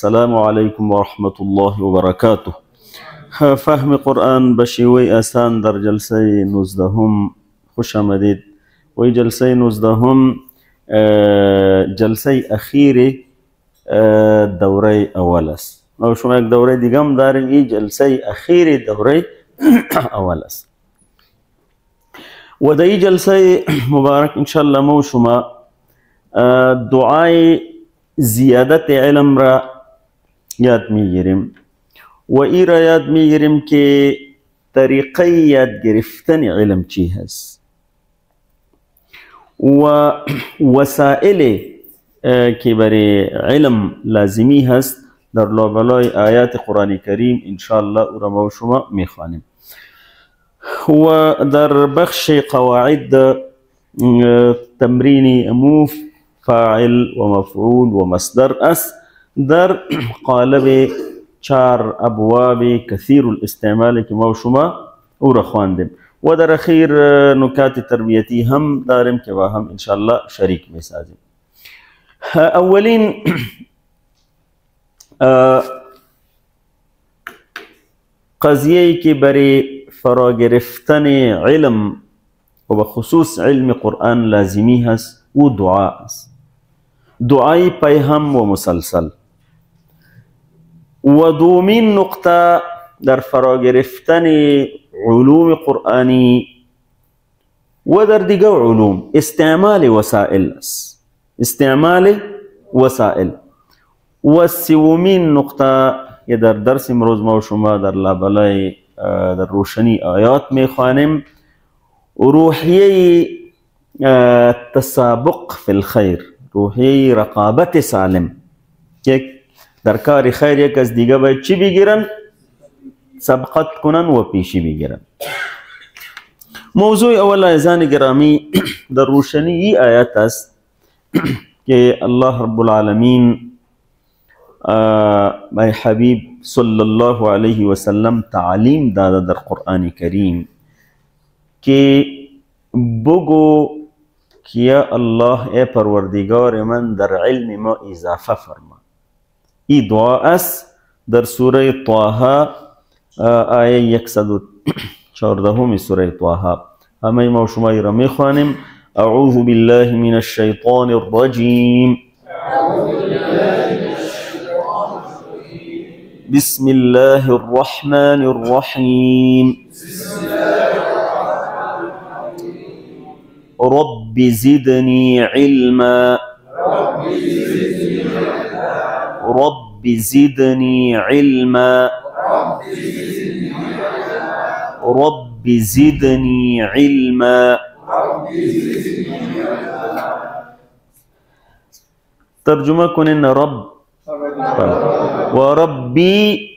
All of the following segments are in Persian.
السلام علیکم ورحمة الله وبرکاته. فهم قرآن بشیوی آسان در جلسه 19 خوش آمدید. و جلسه 19 جلسه اخیر دوره اول است و شما یک دوره دیگه هم داریم. این جلسه اخیر دوره اول است و در این جلسه مبارک انشاءالله ما و شما دعای زیادت علم را یاد میگیریم و این را یاد میگیریم که طریقه یاد گرفتن علم چی هست و وسائل که برای علم لازمی هست در لابلای آیات قرآن کریم انشاءالله او را ما و شما میخوانیم. و در بخش قواعد تمرین امو فاعل و مفعول و مصدر است در قالب 4 ابواب کثیر الاستعمال که ما و شما او را خواندیم و در اخیر نکات تربیتی هم داریم که با هم انشاءالله شریک میسازیم. اولین قضیه‌ای که برای فرا گرفتن علم و بخصوص علم قرآن لازمی هست او دعا است، دعای پیهم و مسلسل. و دومین نقطه در فرا گرفتن علوم قرآنی و در دیگر علوم استعمال وسائل است، استعمال وسائل. و سومین نقطه که در درس امروز ما و شما در لابلای در روشنی آیات میخوانیم روحیه تسابق فی الخیر، روحیه رقابت سالم که در کار خیر یک از دیگه باید چی بگیرن؟ سبقت کنن و پیشی بگیرن. موضوع اول عزیزان گرامی در روشنی ای آیات است که الله رب العالمین بای حبیب صلی الله علیه و سلم تعلیم داده در قرآن کریم که بگو که یا الله ای پروردگار من در علم ما اضافه فرما. این دعا است در سوره طه آیه 114 سوره طه. همه ما و شما را میخوانیم. اعوذ بالله من الشیطان الرجیم بسم الله الرحمن الرحیم رب زدنی علما رب زدني علما رب زدني علما. ترجمه کنین رب و ربی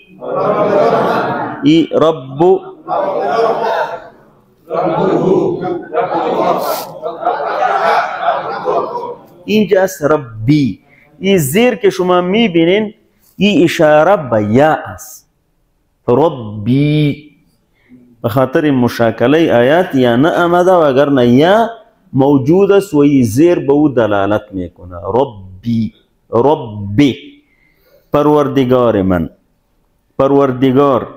ای رب اینجاست ربی. این زیر که شما میبینین این اشاره به یا است، ربی، به خاطر مشاکله آیات یا نه آمده و اگر نه یا موجود است و این زیر به او دلالت میکنه. ربی، ربی، پروردگار من، پروردگار.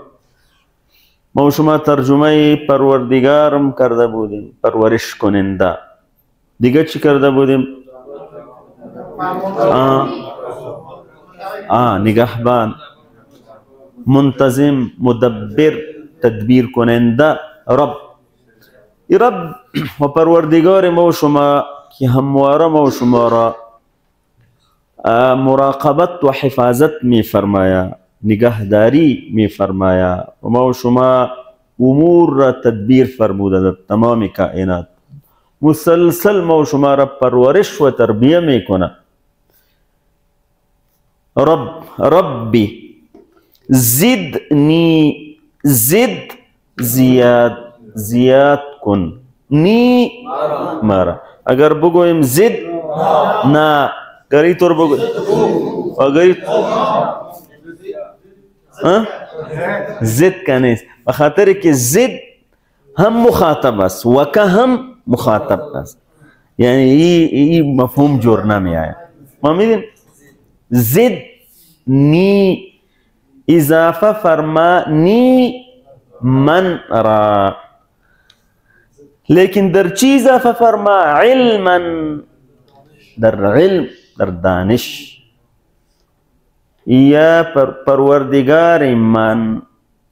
ما شما ترجمه پروردگارم کرده بودیم پرورش کننده. دیگه چی کرده بودیم؟ نگهبان، منتظم، مدبر، تدبیر کننده. رب، رب و پروردگار ما و شما که همواره ما و شما را مراقبت و حفاظت می فرمایا، نگهداری می فرمایا و ما و شما امور را تدبیر فرموده در تمام کائنات. مسلسل ما و شما را پرورش و تربیه می کنه. رب، ربی، زدنی، زد زیاد، زیاد کن، نی مرا. اگر بگویم زد نه، گری طور بگویم اگر زد که نیست، بخاطر که زد هم مخاطب است و که هم مخاطب است، یعنی این مفهوم جور نمی آید. ما میدیم زد نی اضافه فرما نی من را، لیکن در چی اضافه فرما؟ علما، در علم، در دانش. یا پروردگار من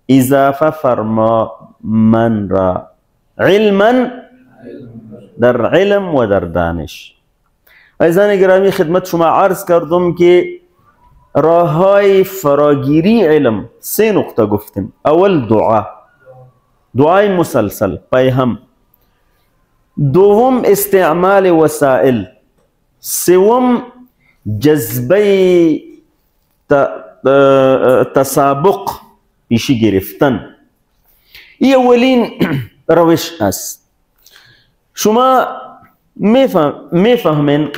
اضافه فرما من را، علما، در علم و در دانش. عزیزان گرامی خدمت شما عرض کردم که راههای فراگیری علم 3 نقطه گفتیم. اول دعا، دعای مسلسل پیهم. دوم استعمال وسائل. سوم جذبه تسابق، پیشی گرفتن. این اولین روش است. شما میفهمین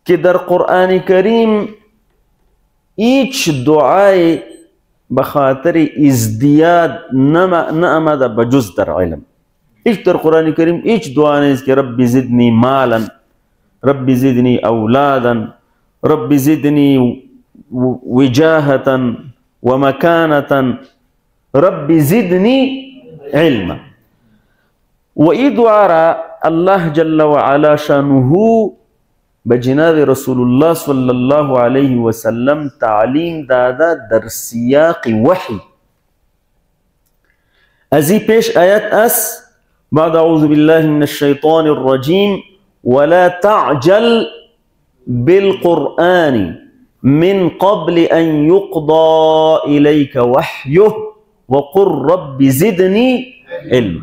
که در قرآن کریم هیچ دعای بخاطر ازدیاد نآمده بجز در علم. هیچ در قرآن کریم هیچ دعا نیست که رب زدنی مالا، رب زدنی اولادا، رب زدنی وجاهة ومكانة، رب زدني علما. وإي دعاء الله جل وعلا شانه بجناب رسول الله صلى الله عليه وسلم تعليم دادا در سياق وحي. أزي بيش آيات أس بعد أعوذ بالله من الشيطان الرجيم ولا تعجل بالقرآن من قبل أن يقضى إليك وحيه وقل رب زدني علم.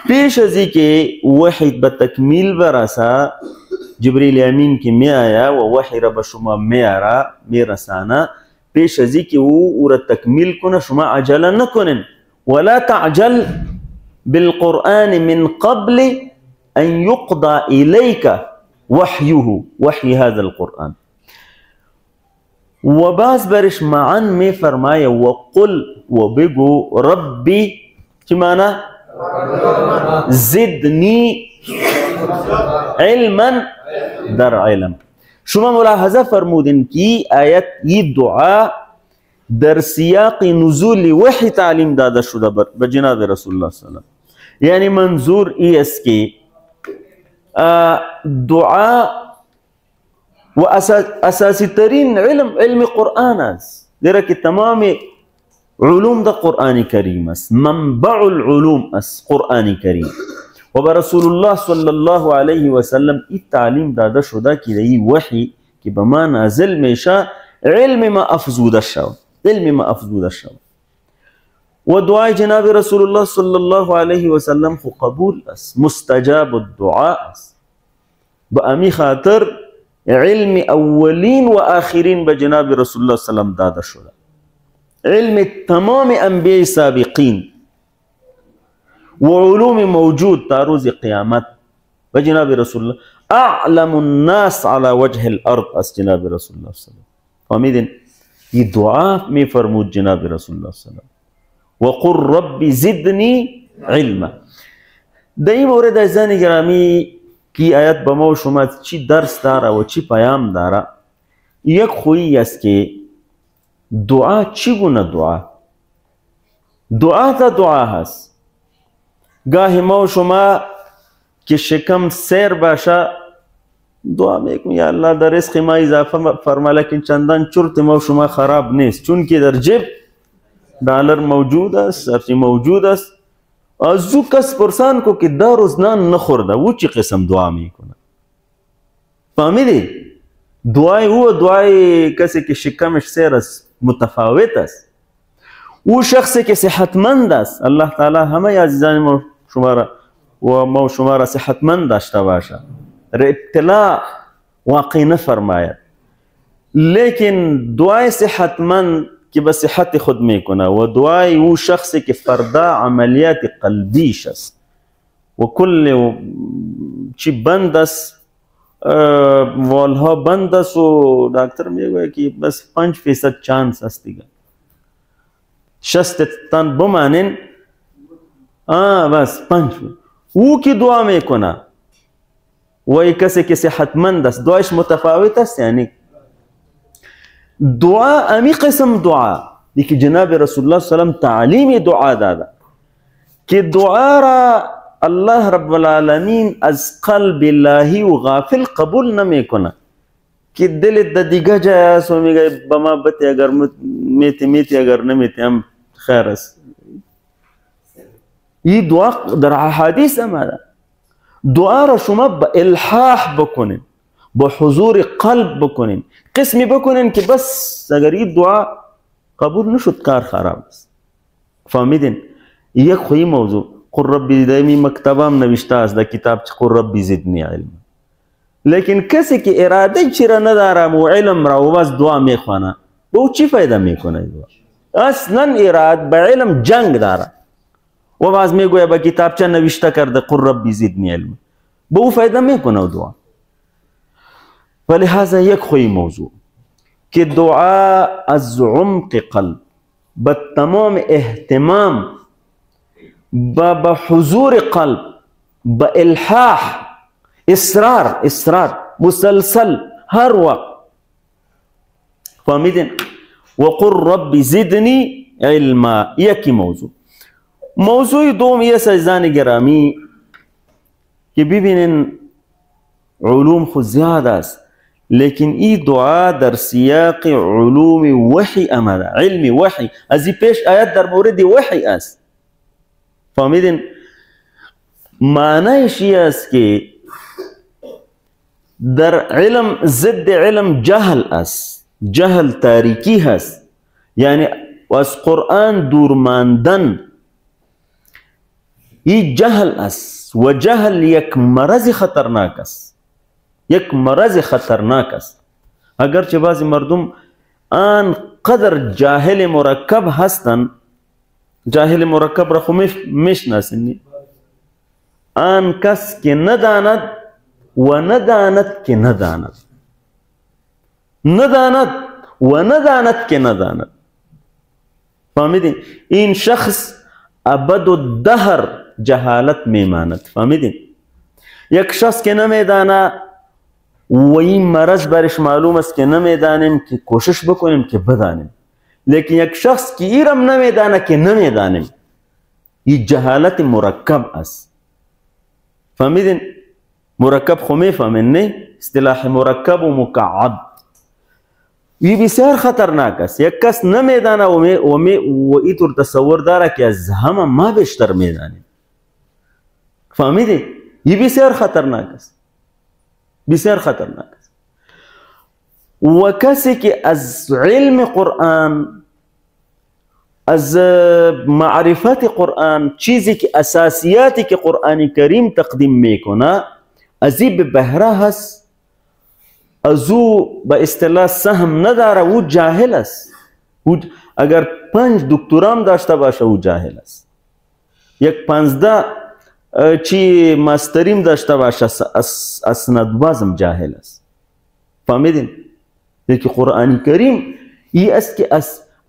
پیش ازی که وحی به تکمیل برسه، جبریل امین که می آیا و وحی را به شما می رسانه، پیش ازی که او را تکمیل کنه شما عجله نکنین. ولا تعجل بالقرآن من قبل أن يقضى إليك وحيه، وحي هذا القرآن. وباز برش معا می فرمایه وقل وبگو ربی، چی معنی؟ زدنی علما، در علم. شما ملاحظه فرمودین که آیت این دعا در سیاق نزول وحی تعلیم داده شده به جناب رسول الله صلی الله علیه وسلم. یعنی منظور ای است که دعا و اساسی ترین علم قرآن است، زیرا که تمام علوم دا قرآن کریم است، منبع العلوم است قرآن کریم. و به رسول الله صلی الله علیه و سلم این تعلیم داده شده که این وحی که به ما نازل میشه علم ما افزوده شود، علم ما افزوده شود. و دعای جناب رسول الله صلی الله علیه و سلم خو قبول است، مستجاب الدعاء است. به امی خاطر علم اولین و آخرین به جناب رسول الله صلی الله علیه و سلم داده شده، علم تمام انبیاء سابقین و علوم موجود تا روز قیامت به جناب رسول الله. اعلم الناس على وجه الارض از جناب رسول الله صلی الله علیه و سلم. فهمیدین؟ یہ دعا می فرمود جناب رسول الله صلی الله علیه و سلم. وقل رب زدنی علما. در این مورد عزیزان گرامی کی آیت به ما و شما چی درس داره و چی پیام داره؟ یک خویی است که دعا چگونه دعا تا دعا هست. گاهی ما و شما که شکم سیر باشه دعا میکنیم یا الله در رزق ما اضافه فرما، لیکن چندان چرت ما و شما خراب نیست، چون که در جیب دلار موجود است، هرچی موجود است. از او کس پرسان کو که دا روز نان نخورده او چی قسم دعا میکنه؟ فهمیدی؟ دعای او دعای کسی که شکمش سیر است متفاوت است. او شخصی که صحتمند است، الله تعالی همه عزیزان ما شما را و ما شما را صحتمند داشته باشه، ابتلا واقع نفرماید. لیکن دعای صحتمند که به صحت خود میکنه و دعای او شخصی که فردا عملیات قلبیش است و کل چی بند است، والها بند است و دکتر میگوید که بس 5% چانس است دیگه، 60 تن بمانین بس 5. او که دعا میکنه و یک کسی که صحتمند است دعایش متفاوت است. یعنی دعا امی قسم دعا دیگه جناب رسول الله صلی الله علیه وسلم تعلیم دعا داده که دعا را الله رب العالمین از قلب الهی و غافل قبول نمیکنه که دل د دیگه جای است و میگه به ما بتی اگر میتی اگر نمیتی هم خیر است. این دعا در احادیث آمده. دعا را شما با الحاح بکنین، با حضور قلب بکنین، قسمی بکنین که بس اگر این دعا قبول نشد کار خراب است. فهمیدین؟ یک خوی موضوع قل ربی دائمی مکتبام نوشته است در کتاب چه قل ربی زدنی علم. لیکن کسی که اراده چی را ندارم و علم را و بس دعا میخوانه به او چی فایده میکنه؟ دعا اصلا اراده به علم جنگ داره و باز میگویه به کتاب چه نوشته کرده قل ربی زدنی علم، به او فایده میکنه دعا. ولهذا یک خوی موضوع که دعا از عمق قلب با تمام اهتمام با حضور قلب با الحاح اصرار مسلسل هر وقت. فهمیدین؟ وقل رب زدنی علما. یکی موضوع دوم یه عزیزان گرامی که ببینین علوم خود زیاد است لیکن این دعا در سیاق علوم وحی آمده، علم وحی. از این پیش آیت در مورد وحی است. فهمیدین؟ معنیش است که در علم ضد علم جهل است، جهل تاریکی هست، یعنی از قرآن دور ماندن این جهل است و جهل یک مرض خطرناک است، یک مرض خطرناک است. اگرچه بعضی مردم آن قدر جاهل مرکب هستند، جاهل مرکب را خو میشناسید، آن کس که نداند و نداند که نداند، نداند و نداند که نداند. فهمیدین؟ این شخص ابد و دهر جهالت میماند. فهمیدین؟ یک شخص که نمیدانه و این مرض برش معلوم است که نمیدانیم که کوشش بکنیم که بدانیم، لیکن یک شخص که ایرم نمیدانه که نمیدانیم، این جهالت مرکب است. فهمیدین؟ مرکب خو میفهمین نه؟ اصطلاح مرکب و مکعب این بسیار خطرناک است. یک کس نمیدانه و اینطور تصور داره که از همه ما بیشتر میدانیم. فهمیدین؟ این بسیار خطرناک است، بسیار خطرناک است. و کسی که از علم قرآن، از معرفت قرآن، چیزی که اساسیاتی که قرآن کریم تقدیم میکنه از این به بهره هست، از او به اصطلاح سهم نداره، او جاهل است. اگر 5 دکترام داشته باشه او جاهل است. یک 15 چی ماستریم داشته باشه اسندبازم جاهل است. فهمیدین؟ لیکن قرآن کریم این است که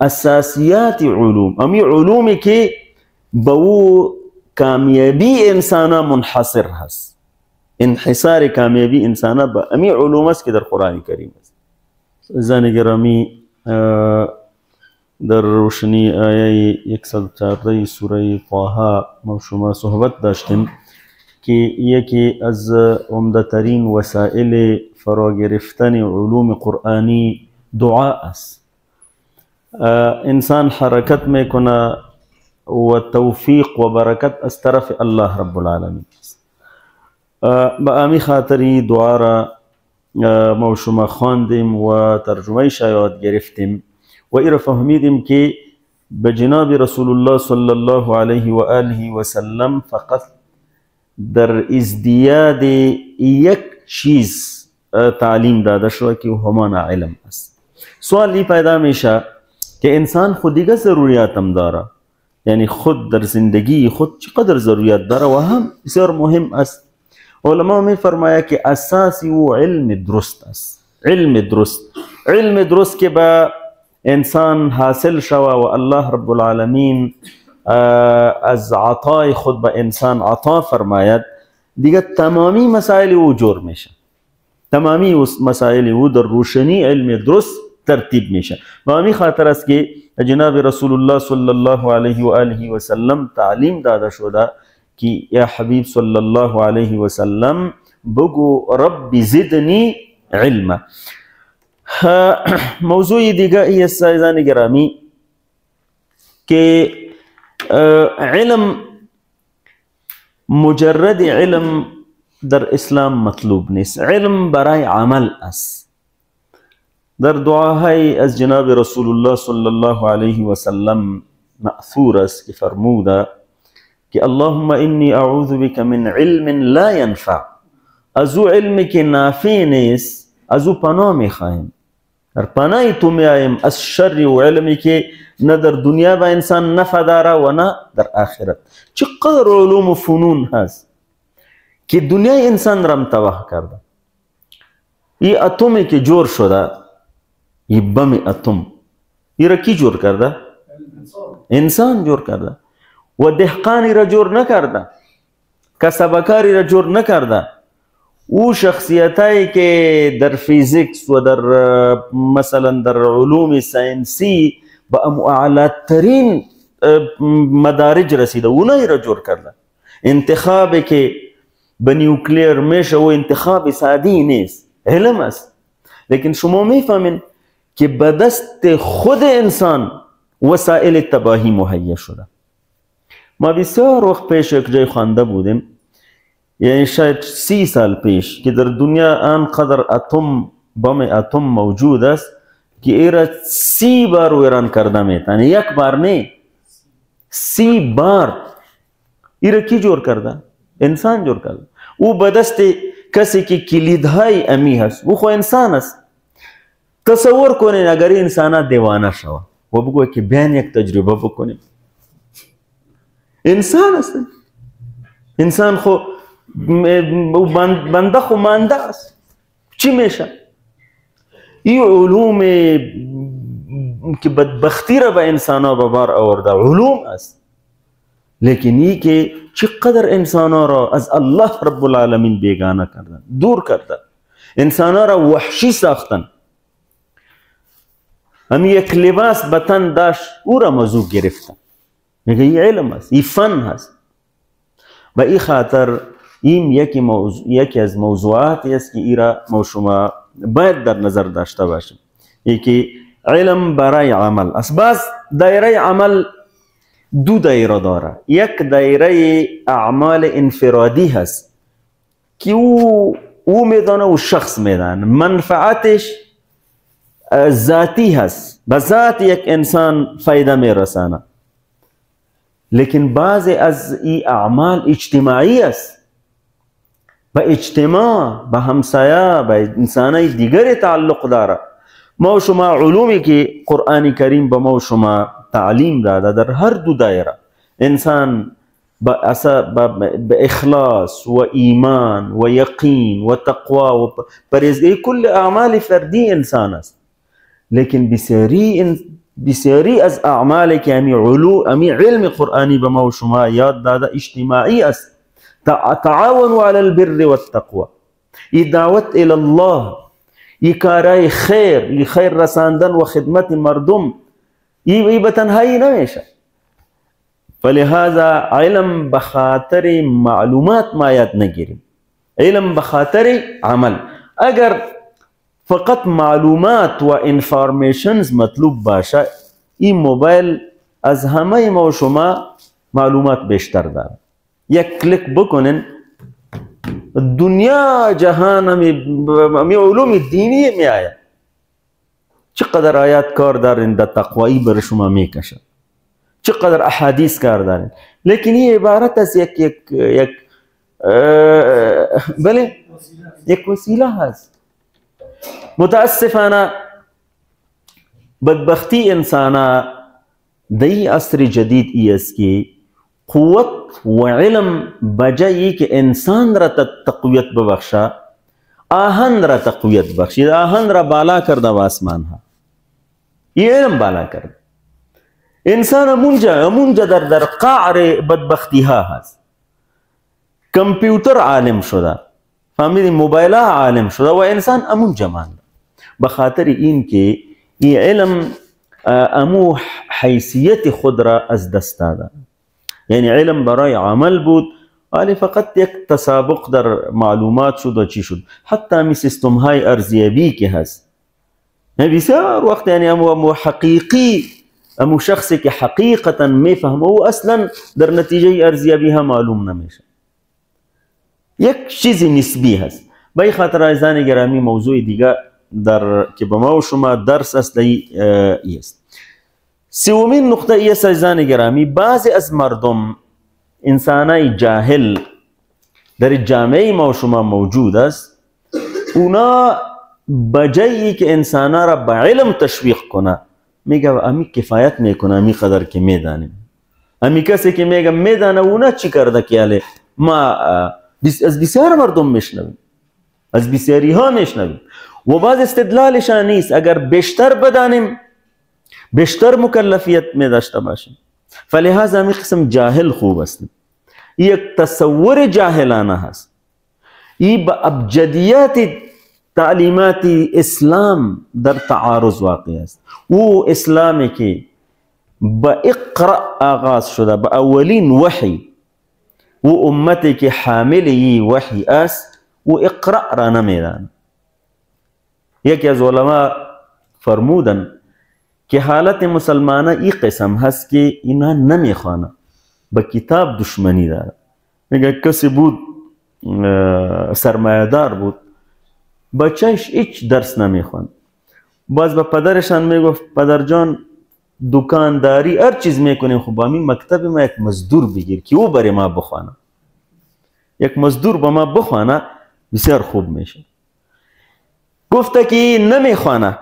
اساسیات علوم، امی علومی که به او کامیابی انسان منحصر هست، انحصار کامیابی انسان به امی علوم است که در قرآن کریم است. عزیزان گرامی، در روشنی آیه 114 سوره طه ما شما صحبت داشتیم که یکی از عمده ترین وسایل فرا گرفتن علوم قرآنی دعا است. انسان حرکت میکنه و توفیق و برکت از طرف الله رب العالمین است. به امی خاطری دعا را ما شما خواندیم و ترجمه شایعات گرفتیم و این را فهمیدیم که به جناب رسول الله صلی الله علیه و آله و سلم فقط در ازدیاد یک چیز تعلیم داده شده که همان علم است. سوال این پیدا میشه که انسان خود دیگه ضروریات هم داره، یعنی خود در زندگی خود چقدر ضروریات داره و هم بسیار مهم است. علما می فرماید که اساسی و علم درست است. علم درست که با انسان حاصل شوه و الله رب العالمین از عطای خود به انسان عطا فرماید، دیگه تمامی مسائل او جور میشه. تمامی مسائل او در روشنی علم درست ترتیب میشه. و همین خاطر است که جناب رسول الله صلی الله علیه و آله و سلم تعلیم داده شده که یا حبیب صلی الله علیه و سلم بگو رب زدنی علما. موضوع دیگه ای است عزیزان گرامی که علم، مجرد علم در اسلام مطلوب نیست، علم برای عمل است. در دعاهای از جناب رسول الله صلی الله علیه و سلم مأثور است که فرموده که اللهم انی اعوذ بک من علم لا ینفع، از او علمی که نافع نیست از او پناه میخواهیم، در پناه تو میاییم از شر و علمی که نه در دنیا به انسان نفع داره و نه در آخرت. چقدر علوم و فنون هست که دنیای انسان را تباه کرده. این اتمی که جور شده، این بم اتم، این را کی جور کرده؟ انسان جور کرده. و دهقانی را جور نکرده، کسبکاری را جور نکرده. او شخصیتایی که در فیزیکس و در مثلا در علوم ساینسی با اعلی‌ترین مدارج رسیده، اونایی را جور کرده. انتخابی که به نیوکلیر میشه و انتخاب سادی نیست، علم است. لیکن شما میفهمین که به دست خود انسان وسایل تباهی مهیا شده. ما بسیار وقت پیش یک جای خوانده بودیم، یعنی شاید 30 سال پیش، که در دنیا آنقدر بم اتم موجود است که ایرا 30 بار ویران کرده میتونه، یک بار نه، 30 بار. ایرا کی جور کرده؟ انسان جور کرده. او به دست کسی که کلیدهای امی هست، او خو انسان است. تصور کنین اگر انسان دیوانه شود و بگوه که بیان یک تجربه بکنیم، انسان است. انسان خو بنده خو مانده است، چی میشه؟ این علوم که بدبختی را به انسان ها به بار آورده علوم است، لیکن این که چقدر انسان ها را از الله رب العالمین بیگانه کردن، دور کردن، انسان ها را وحشی ساختن. همی یک لباس به تن داشت او را موضوع گرفتن. میگه این علم است، این فن هست. و این خاطر این یکی از موضوعاتی است که ایرا ما شما باید در نظر داشته باشیم، یکی علم برای عمل است. باز دایره عمل دو دایره داره. یک دایره اعمال انفرادی هست که او میدانه و شخص میدانه، منفعتش ذاتی هست، به ذات یک انسان فایده میرسانه. لیکن بعضی از این اعمال اجتماعی است، به اجتماع، به همسایه، به انسانای دیگری تعلق داره. ما و شما علومی که قرآن کریم به ما و شما تعلیم داده در هر دو دایره، انسان به اخلاص و ایمان و یقین و تقوا و پرهیزگاری، کل اعمال فردی انسان است. لیکن بسیاری از اعمالی که امی علم قرآنی به ما و شما یاد داده اجتماعی است. تعاونوا علی البر والتقوى، ای دعوت الی الله، ای کارای خیر، ای خیر رساندن و خدمت مردم، ای به تنهایی نمیشه. فلهذا علم بخاطر معلومات ما یاد نگیریم، علم بخاطر عمل. اگر فقط معلومات و انفارمیشنز مطلوب باشه، این موبایل از همه ما و شما معلومات بیشتر داره. یک کلیک بکنین دنیا جهان همی علوم دینی می آید. چقدر آیات کار دارین در تقوایی بر شما میکشه، چقدر احادیث کار دارین. لیکن این عبارت از یک وسیله هست. متاسفانه بدبختی انسانا دی عصر جدید ای است که قوت و علم بجایی که انسان را تقویت ببخشه، آهن را تقویت بخشید، آهن را بالا کرده و آسمان ها، این علم بالا کرده. انسان امونجا در قعر بدبختی ها هست. کمپیوتر عالم شده، فهمیدی، موبایل ها عالم شده و انسان امونجا مانده. بخاطر این که این علم امو حیثیت خود را از دست داده، یعنی علم برای عمل بود ولی فقط یک تسابق در معلومات شد و چی شد. حتی همی سیستم های ارزیابی که هست بسیار وقت یعنی امو حقیقی، امو شخصی که حقیقتا میفهمه و اصلا در نتیجه ارزیابی ها معلوم نمیشه، یک چیزی نسبی هست. به این خاطر عزیزان گرامی موضوع دیگه در که به ما و شما درس است است. سومین نقطه ای است عزیزان گرامی، بعضی از مردم انسانای جاهل در جامعه ما و شما موجود است، اونا بجایی که انسانا را به علم تشویق کنه میگه امی کفایت میکنه، امی قدر که میدانیم. امی کسی که میگه میدانه اونا چی کرده که ما از بسیار مردم میشنویم، از بسیاری ها میشنویم و بعض استدلالشان نیست. اگر بیشتر بدانیم بیشتر مکلفیت می داشته باشیم. فلهذا می قسم جاهل خوب است. یک تصور جاهلانه هست. این با ابجدیات تعلیمات اسلام در تعارض واقع است. او اسلامی که با اقرأ آغاز شده، با اولین وحی، و امتی که حاملی وحی است و اقرأ را نمیدان. یکی از علما فرمودن که حالت مسلمانه این قسم هست که اینا نمیخوانه، با کتاب دشمنی داره. میگه کسی بود سرمایه‌دار بود، بچهش هیچ درس نمیخوان، باز به پدرشان میگفت پدر جان دکانداری هر چیز میکنیم، خب با همین مکتب ما یک مزدور بگیر که او برای ما بخوانه، یک مزدور با ما بخوانه بسیار خوب میشه. گفته که نمیخوانه،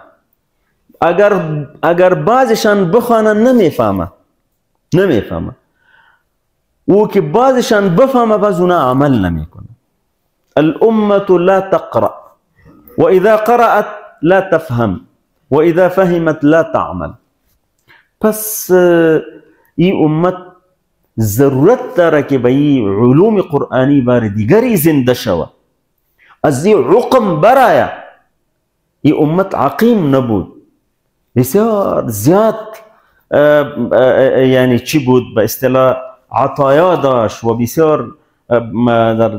اگر بعضشان بخوانه نمیفهمه او که بعضشان بفهمه باز اونا عمل نمیکنه. الامة لا تقرأ و اذا قرأت لا تفهم و اذا فهمت لا تعمل. پس این امت ضرورت داره که به این علوم قرآنی بار دیگری زنده شود. از این عقم برای این امت عقیم نبود، بسیار زیاد یعنی چی بود به اصطلاح عطایا داشت و بسیار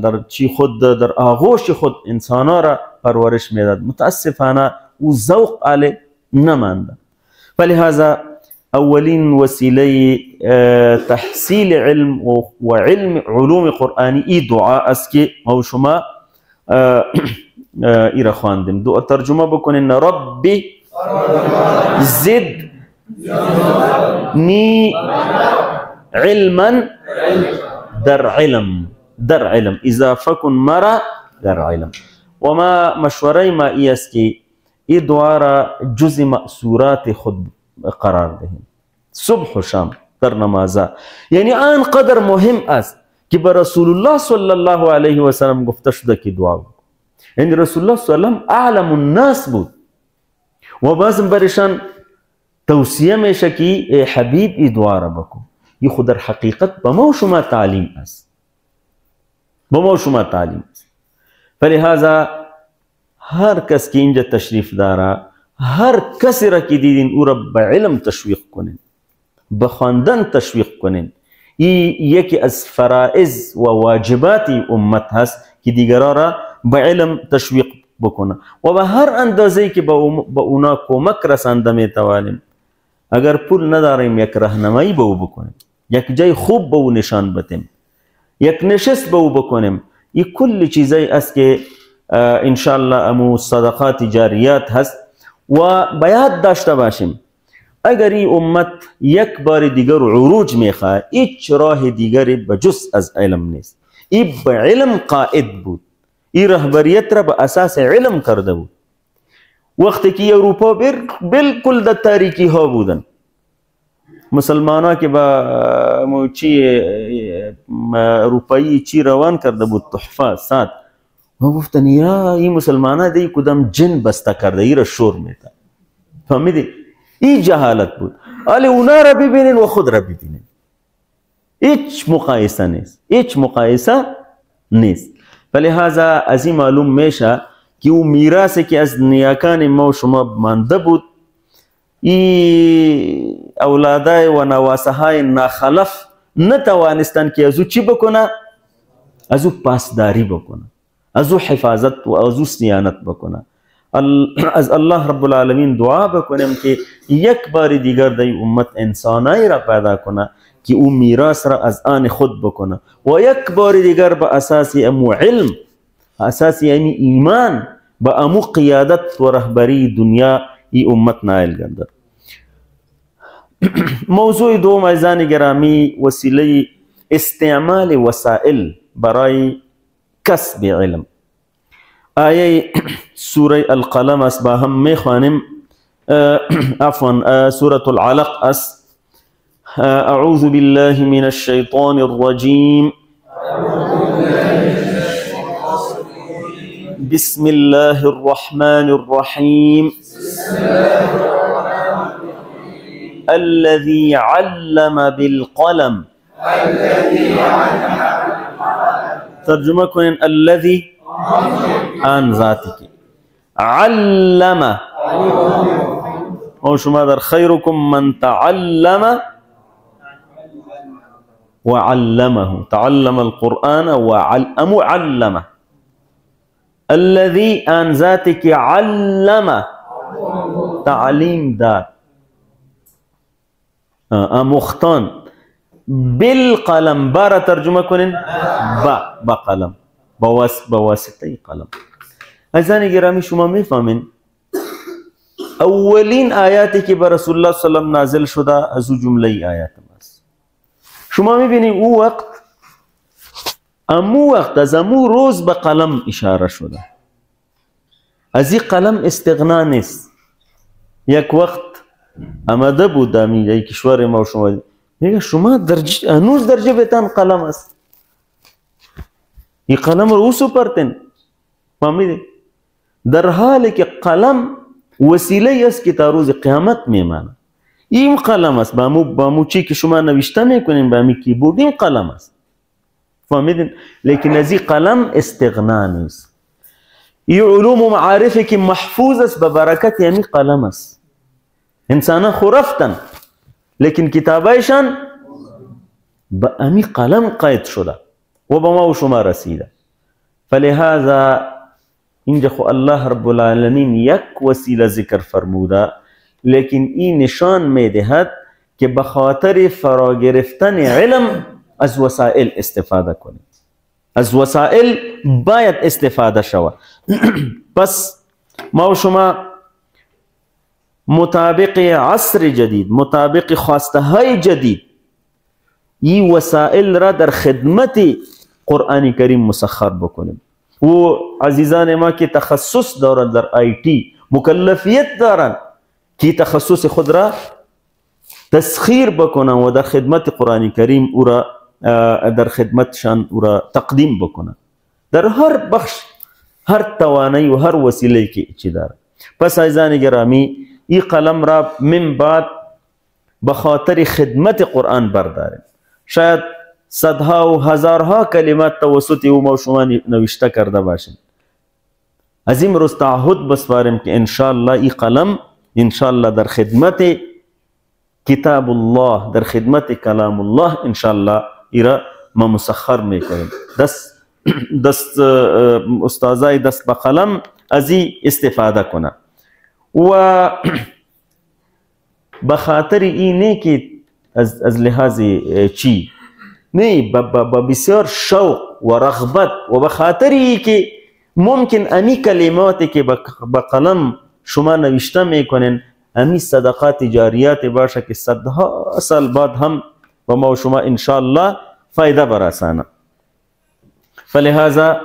در چی خود در آغوش خود انسانا را پرورش میداد. متاسفانه او ذوق علی نمانده. فلهذا اولین وسیله تحصیل علم و علوم قرآنی ای دعا است که ما شما ای را خواندیم. دعا ترجمه بکنین: ربی زد نی علما در علم اضافه کن مرا در علم. و ما مشوره ما ای است که این دعا را جز مأثورات خود قرار دهیم صبح و شام در نمازها. یعنی آنقدر مهم است که به رسول الله صلی الله علیه و سلم گفته شده که دعا بود. یعنی رسول الله صلی الله علیه و سلم اعلم الناس بود و بازم برشان توصیه میشه که ای حبیب ای دعا را بکن. این خود در حقیقت به ما و شما تعلیم است، به ما و شما تعلیم است. فلهذا هر کس که اینجا تشریف داره، هر کسی را که دیدین او را به علم تشویق کنین، به خواندن تشویق کنین. این یکی از فرائض و واجبات امت هست که دیگران را به علم تشویق بکنه و به هر اندازه‌ای که به اونا کمک رسانده میتوانیم. اگر پول نداریم یک راهنمایی به او بکنیم، یک جای خوب به او نشان بدیم، یک نشست به او بکنیم. این کل چیزایی است که انشاءالله امو صدقات جاریات هست. و باید داشته باشیم اگر این امت یک بار دیگر عروج میخواه، هیچ راه دیگری بجز از علم نیست. این به علم قائد بود، این رهبریت را به اساس علم کرده بود. وقتی که اروپا بالکل در تاریکی ها بودن، مسلمان ها که با چی اروپایی چی روان کرده بود تحفه سات، و گفتن یا این مسلمان ها دی کدام جن بسته کرده ای را شور میتا. فهمیدی؟ این جهالت بود. ولی اونا را ببینین و خود را ببینین، هیچ مقایسه نیست، هیچ مقایسه نیست. فلهذا از این معلوم میشه که او میراثی که از نیاکان ما و شما مانده بود ای اولادای و نواسهای ناخلف نتوانستن که از او چی بکنه؟ از او پاسداری بکنه، از او حفاظت و از او صیانت بکنه. از الله رب العالمین دعا بکنیم که یک بار دیگر در امت انسانایی را پیدا کنه که او میراث را از آن خود بکنه و یک بار دیگر به اساس امو علم، اساس امی ایمان، به امو قیادت و رهبری دنیا ای امت نائل گردد. موضوع دوم عزیزان گرامی، وسیله استعمال وسائل برای کسب علم. آیه سوره القلم است، با هم میخوانیم. عفوا سوره العلق است. اعوذ بالله من الشیطان الرجیم. بسم الله الرحمن الرحیم. الذي علم بالقلم. ترجمه کنین الذي آن ذاتی که علم. او شما در خیرکم من تعلم وعلمه. تعلم القرآن وعلمه. الذي آن ذاتی که علم تعلیم داد، آموختان. بالقلم بارا ترجمه کنین با قلم، بواسطه قلم. عزیزان گرامی شما میفهمین اولین آیاتی که به رسول الله صلی الله علیه و نازل شده از او جمله آیات است. شما میبینید او وقت از امو روز به قلم اشاره شده. از این قلم استغنا نیست. یک وقت آمده بود در کشور ما و شما میگه شما هنوز در جیبتان قلم است، این قلم رو سپرتین. فهمیدی؟ در حالی که قلم وسیله است که تا روز قیامت میمانه. این قلم است، با مو چی که شما نوشته میکنین، با می کیبورد، این قلم است. فهمیدین؟ لیکن از این قلم استغنا نیست. این علوم و معارفی که محفوظ است به برکت یعنی قلم است. انسان خو رفتن لیکن کتابایشان به امی قلم قید شده و به ما و شما رسیده. فلهذا اینجا خو الله رب العالمین یک وسیله ذکر فرموده، لیکن این نشان میدهد که به خاطر فرا گرفتن علم از وسائل استفاده کنید. از وسائل باید استفاده شود. پس ما و شما مطابق عصر جدید، مطابق خواسته های جدید، این وسائل را در خدمت قرآن کریم مسخر بکنیم. و عزیزان ما که تخصص دارند در آیتی، مکلفیت دارند که تخصص خود را تسخیر بکنن و در خدمت قرآن کریم او را در خدمتشان او را تقدیم بکنن در هر بخش، هر توانایی و هر وسیله که چی داره. پس عزیزان گرامی این قلم را من بعد به خاطر خدمت قرآن برداریم. شاید صدها و هزارها کلمات توسط او ما شما نوشته کرده باشیم. از این روز تعهد بسپاریم که انشاءالله این قلم انشاءالله در خدمت کتاب الله، در خدمت کلام الله انشاءالله ایرا ما مسخر میکنیم. دست استازای دست به قلم از این استفاده کنه و بخاطر اینه که از لحاظ چی نه با بسیار شوق و رغبت و بخاطر ای که ممکن امی کلماتی که با قلم شما نوشته میکنین امی صدقات جاریات باشه که صدها سال بعد هم و ما و شما انشاءالله فایده برسانه. فلهذا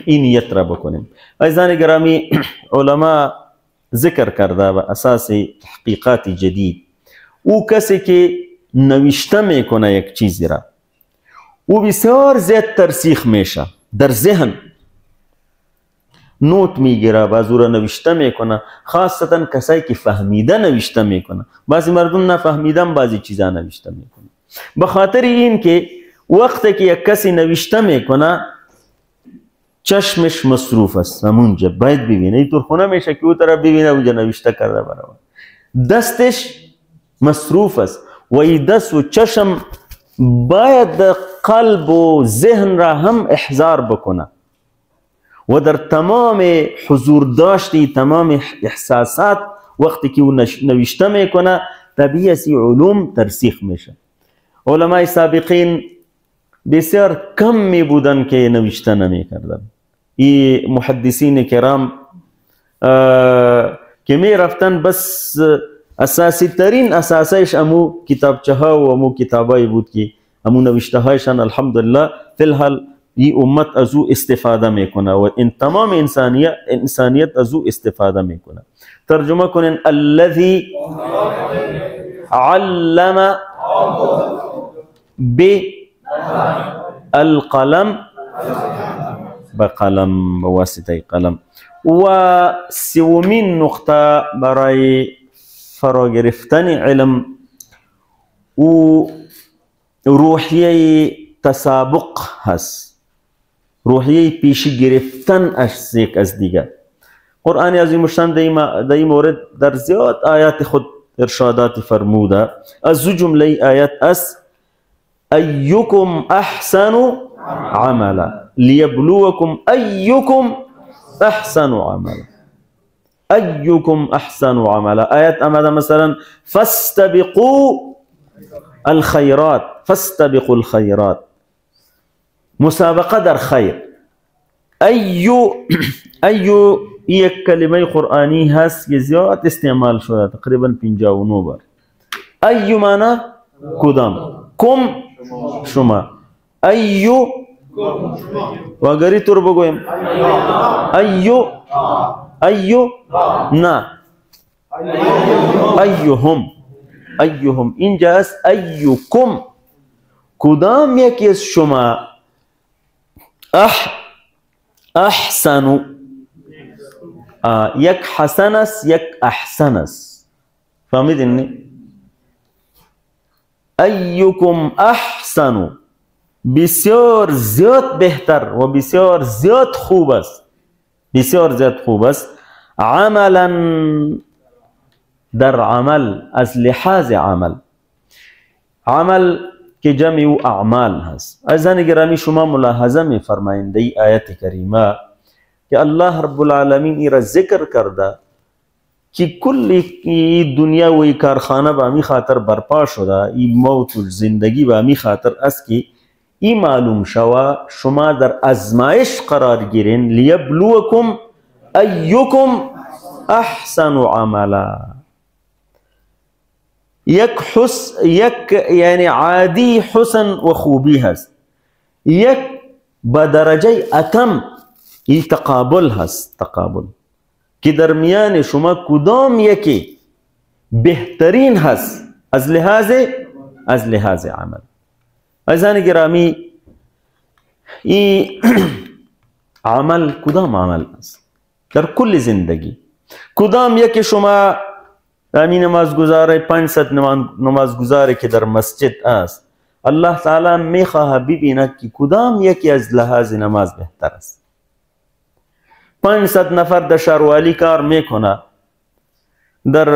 این نیت را بکنیم. عزیزان گرامی علما ذکر کرده و اساس تحقیقات جدید او کسی که نوشته میکنه یک چیزی را او بسیار زیاد ترسیخ میشه در ذهن، نوت میگیره، بعضی را نوشته میکنه، خاصتا کسایی که فهمیده نوشته میکنه. بعضی مردم نفهمیدن بعضی چیزا نوشته میکنه. به خاطر این که وقتی که یک کسی نوشته میکنه چشمش مصروف است، همونجا باید ببینه. این طور خونه میشه که او طرف ببینه اونجا نوشته کرده برای دستش مصروف است و این دست و چشم باید قلب و ذهن را هم احضار بکنه و در تمام حضور داشتی تمام احساسات وقتی که او نوشته میکنه طبیعی است علوم ترسیخ میشه. علمای سابقین بسیار کم می بودن که نوشته نمی کردن. این محدثین کرام که می رفتن بس اساسی ترین اساسایش امو کتابچه ها و امو کتابایی بود که امو نوشته هایشان الحمدلله فی الحال این امت از او استفاده میکنه و این تمام انسانیت از او استفاده میکنه. ترجمه کنین الذی علم بالقلم بقلم بواسطه قلم. و سومین نقطه برای فرا گرفتن علم و روحیه تسابق هست، روحیه پیشی گرفتن از دیگر. قرآن عظیم الشان در این مورد در زیاد آیات خود ارشادات فرموده. از جمله آیات است ایکم احسن عملا لیبلوکم ایکم احسن عملا. ایکم احسن عملا آیات آمده مثلا فاستبقوا الخیرات، فاستبقوا الخیرات، مسابقه در خیر. ایو یک کلمه قرآنی هست که زیاد استعمال شده، تقریبا 59 بار. ایو معنی کدام، کم شما، ایو و اگری طور بگویم ایو نه ایوهم، ایوهم اینجا است ایوکم، کدام یکی از شما احسنو، یک حسن است یک احسن است، فهمیدین؟ ایکم احسنو بسیار زیاد بهتر و بسیار زیاد خوب است، بسیار زیاد خوب است. عملا در عمل از لحاظ عمل، عمل که جمع او اعمال هست. عزیزان گرامی شما ملاحظه می فرمایید در آیت کریمه که الله رب العالمین ای را ذکر کرده که کل دنیا و ای کارخانه به امی خاطر برپا شده، ای موت و زندگی به امی خاطر است که ای معلوم شوه شما در ازمایش قرار گیرین لیبلوکم ایکم احسن عملا. یک یعنی عادی حسن و خوبی هست، یک با درجه اتم ای تقابل هست، تقابل که در میان شما کدام یکی بهترین هست از لحاظ عمل. عزیزان گرامی این عمل کدام عمل است در کل زندگی؟ کدام یکی شما همین نمازگزار 500 نمازگزاری که در مسجد است الله تعالی میخواه ببیند که کدام یکی از لحاظ نماز بهتر است. 500 نفر در شهروالی کار میکنه، در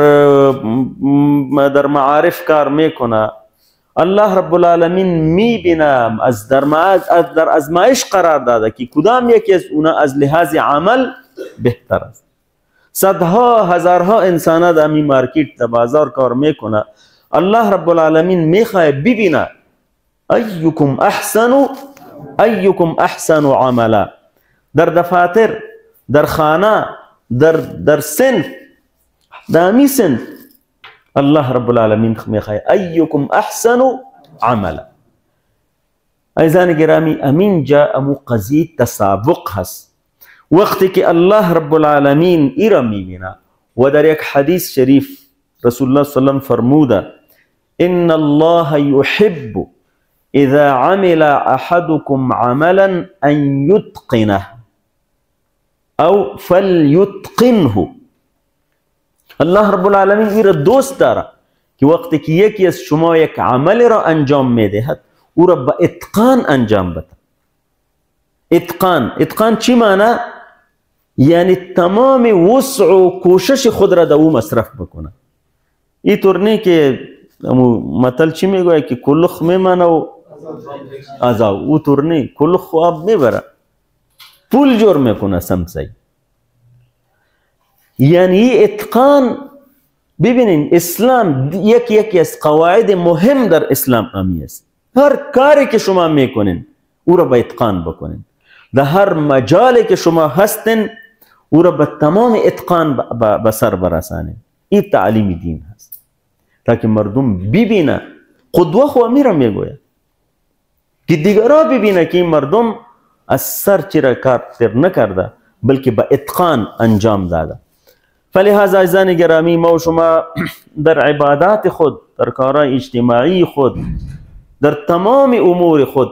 معارف کار میکنه، الله رب العالمین میبینم از در ازمایش قرار داده که کدام یکی از اونا از لحاظ عمل بهتر است. صدها هزارها انسان در می مارکت در بازار کار میکنه، الله رب العالمین میخواه ببینه ایکم احسن عملا. در دفاتر، در خانه، در صنف، در می صنف الله رب العالمین میخواه ایکم احسن عملا. عزیزان گرامی امین جا امو قضیه تسابق هست. وقتی که الله رب العالمین ای را میبینه و در یک حدیث شریف رسول الله صلی الله علیه وسلم فرموده ان الله يحب اذا عمل احدكم عملا ان يتقنه او فليتقنه. الله رب العالمین ای را دوست داره که وقتی که یکی از شما یک عمل را انجام میدهد او را با اتقان انجام بده. اتقان چی معنی؟ یعنی تمام وسع و کوشش خود را در او مصرف بکنه. ای ترنی که مثل چی میگوید که کلخ میمانه و عذاب، او ترنی کلخ خواب میبره، پول جور میکنه سمسای. یعنی اتقان. ببینین اسلام یکی از قواعد مهم در اسلام امی است. هر کاری که شما میکنین او را به اتقان بکنین، در هر مجالی که شما هستین او را به تمام اتقان به سر برسانین. این تعلیم دین هست تاکه مردم ببینه. قدوه خو امیر میگوید که دیگرها ببینه که این مردم از سر چرا کار نکرده بلکه به اتقان انجام داده. فلهذا عزیزان گرامی، ما و شما در عبادات خود، در کارهای اجتماعی خود، در تمام امور خود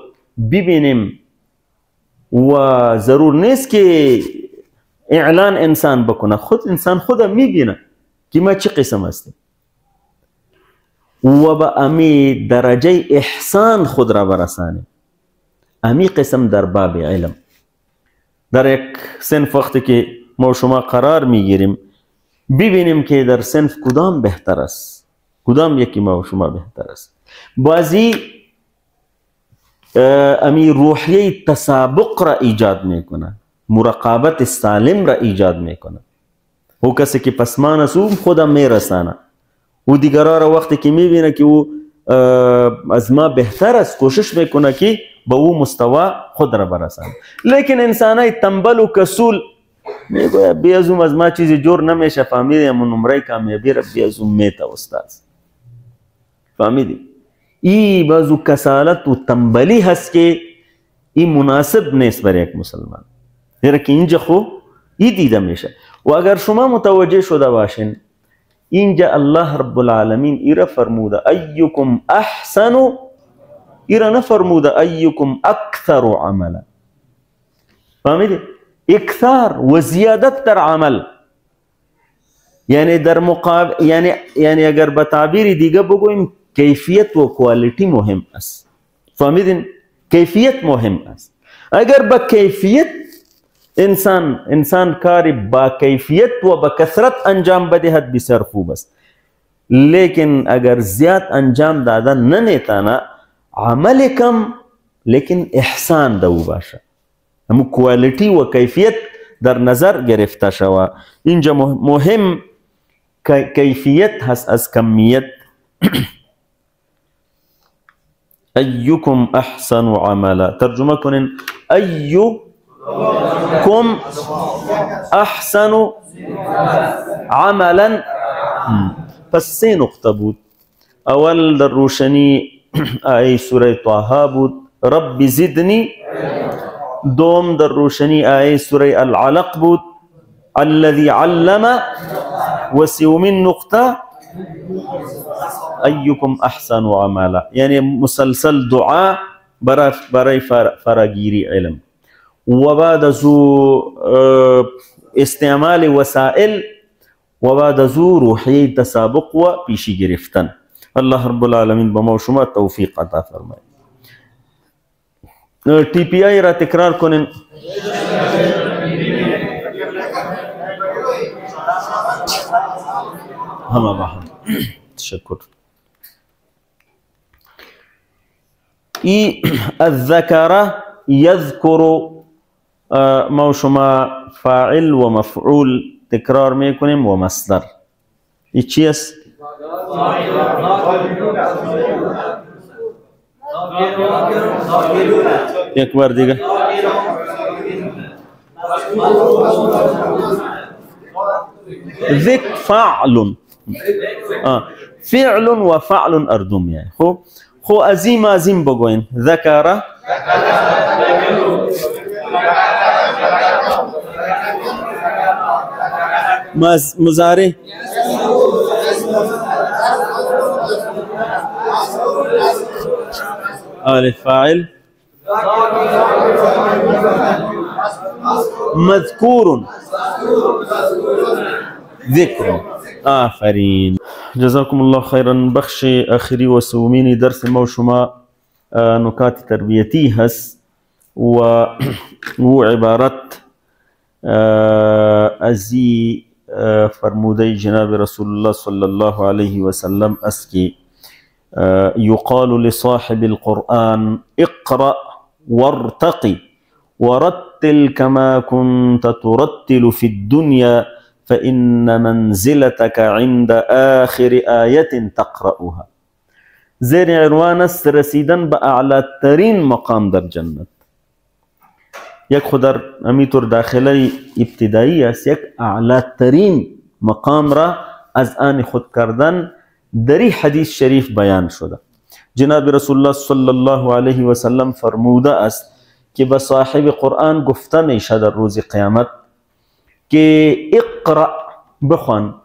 ببینیم و ضرور نیست که اعلان انسان بکنه، خود انسان خودم میبینه که ما چه قسم هستیم و به امی درجه احسان خود را برسانیم. امی قسم در باب علم. در یک صنف وقتی که ما شما قرار میگیریم ببینیم که در صنف کدام بهتر است، کدام یکی ما شما بهتر است. بعضی امی روحیه تسابق را ایجاد میکنه، مراقبت سالم را ایجاد میکنه. او کسی که پسمان است او خودم میرسانه، او دیگرها را وقتی که میبینه که او از ما بهتر است کوشش میکنه که به او مستوى خود را برسانه. لیکن انسانای تنبل و کسول میگویا بیازوم از ما چیزی جور نمیشه، فهمیدی همون نمره کامیابی را بیازوم میتا استاد. فهمیدی؟ این بازو کسالت و تنبلی هست که این مناسب نیست برای یک مسلمان. زیرا که اینجا خو این دیده میشه. و اگر شما متوجه شده باشین اینجا الله رب العالمین ایرا فرموده ایکم احسن، ایرا نفرموده ایکم اکثر عملا. فهمیدی؟ اکثار و زیادت در عمل، یعنی در مقابل، یعنی اگر به تعبیر دیگه بگویم کیفیت و کوالیتی مهم است. فهمیدین؟ کیفیت مهم است. اگر با کیفیت انسان کاری با کیفیت و با کثرت انجام بدهد بسیار خوب است. لیکن اگر زیاد انجام دادن نمیتونه، عمل کم لیکن احسان دو باشه، همو کوالیتی و کیفیت در نظر گرفته شوه. اینجا مهم کیفیت هست از کمیت. ایکم احسن عملا. ترجمه کنین ایکم احسن عملا. پس 3 نقطه بود. اول در روشنی آیه سوره طه بود رب زدنی. دوم در روشنی آیه سوره العلق بود الذي علم. و سومین نقطه ایکم احسن عملا، یعنی مسلسل دعا برای فراگیری علم و بعد از استعمال وسائل و بعد از روحیه تسابق و پیشی گرفتن. الله رب العالمین به ما و شما توفیق عطا فرماید. تی پی آی را تکرار کنین. همه با هم. تشکر. ای الذکر یذکر، ما و شما فاعل و مفعول تکرار میکنیم و مصدر. ای چی است؟ یک بار دیگه. ذک فعل. فعل و فعل اردم. یعنی خو عظیم بگوین. ذکر مضارع الف فاعل مذکور ذکر. آفرین. جزاكم الله خيرا. بخش آخری و سومینی درس ما و شما نکات تربیتی هست و عبارت ازی فرموده جناب رسول الله صلی الله علیه وسلم است که یقال لصاحب القرآن اقرأ وارتقي ورتل كما كنت ترتل في الدنيا فإن منزلتك عند آخر آية تقرأها. زیر عنوان است رسیدن به اعلی ترین مقام در جنت. یک خود در همینطور داخله ابتدایی است، یک اعلی ترین مقام را از آن خود کردن در این حدیث شریف بیان شده. جناب رسول الله صلی الله علیه و سلم فرموده است که به صاحب قرآن گفته میشه در روز قیامت که اقرأ بخوان